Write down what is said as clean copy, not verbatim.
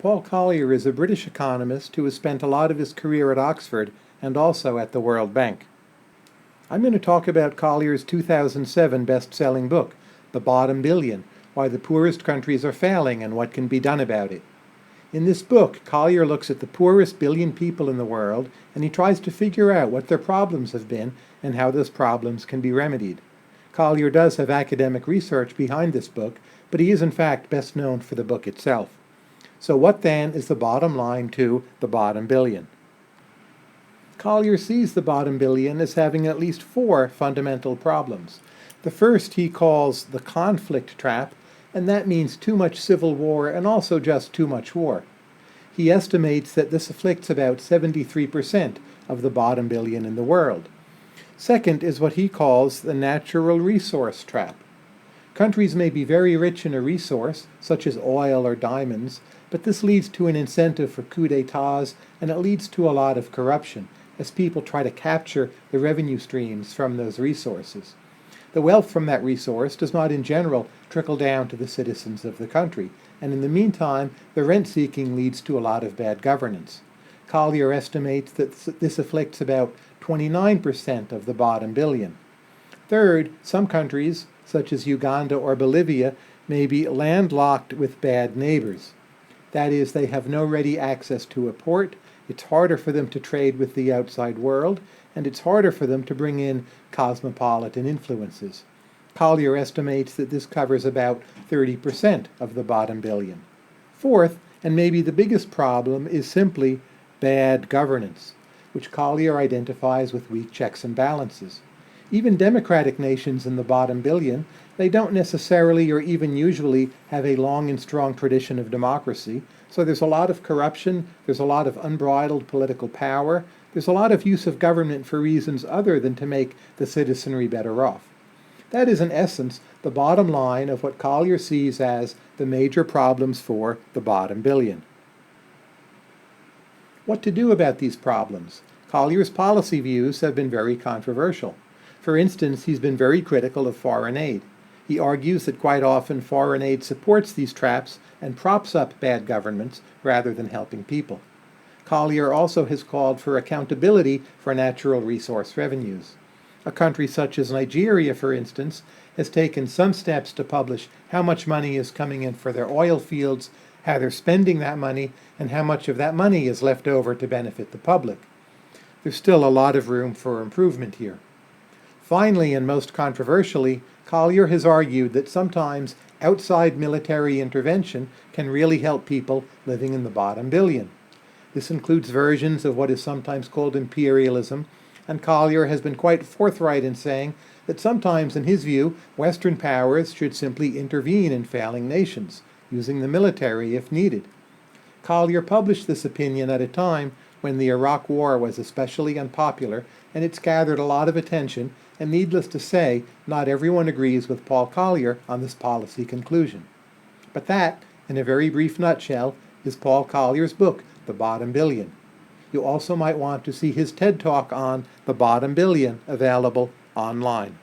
Paul Collier is a British economist who has spent a lot of his career at Oxford and also at the World Bank. I'm going to talk about Collier's 2007 best-selling book, The Bottom Billion: Why the Poorest Countries Are Failing and What Can Be Done About It. In this book, Collier looks at the poorest billion people in the world and he tries to figure out what their problems have been and how those problems can be remedied. Collier does have academic research behind this book, but he is in fact best known for the book itself. So what then is the bottom line to The Bottom Billion? Collier sees the bottom billion as having at least four fundamental problems. The first he calls the conflict trap, and that means too much civil war and also just too much war. He estimates that this afflicts about 73% of the bottom billion in the world. Second is what he calls the natural resource trap. Countries may be very rich in a resource, such as oil or diamonds, but this leads to an incentive for coups d'etats, and it leads to a lot of corruption, as people try to capture the revenue streams from those resources. The wealth from that resource does not in general trickle down to the citizens of the country, and in the meantime, the rent-seeking leads to a lot of bad governance. Collier estimates that this afflicts about 29% of the bottom billion. Third, some countries, such as Uganda or Bolivia, may be landlocked with bad neighbors. That is, they have no ready access to a port, it's harder for them to trade with the outside world, and it's harder for them to bring in cosmopolitan influences. Collier estimates that this covers about 30% of the bottom billion. Fourth, and maybe the biggest problem, is simply bad governance, which Collier identifies with weak checks and balances. Even democratic nations in the bottom billion, they don't necessarily or even usually have a long and strong tradition of democracy, so there's a lot of corruption, there's a lot of unbridled political power, there's a lot of use of government for reasons other than to make the citizenry better off. That is, in essence, the bottom line of what Collier sees as the major problems for the bottom billion. What to do about these problems? Collier's policy views have been very controversial. For instance, he's been very critical of foreign aid. He argues that quite often foreign aid supports these traps and props up bad governments rather than helping people. Collier also has called for accountability for natural resource revenues. A country such as Nigeria, for instance, has taken some steps to publish how much money is coming in for their oil fields, how they're spending that money, and how much of that money is left over to benefit the public. There's still a lot of room for improvement here. Finally, and most controversially, Collier has argued that sometimes outside military intervention can really help people living in the bottom billion. This includes versions of what is sometimes called imperialism, and Collier has been quite forthright in saying that sometimes, in his view, Western powers should simply intervene in failing nations, using the military if needed. Collier published this opinion at a time when the Iraq War was especially unpopular, and it's gathered a lot of attention, and needless to say, not everyone agrees with Paul Collier on this policy conclusion. But that, in a very brief nutshell, is Paul Collier's book, The Bottom Billion. You also might want to see his TED Talk on The Bottom Billion, available online.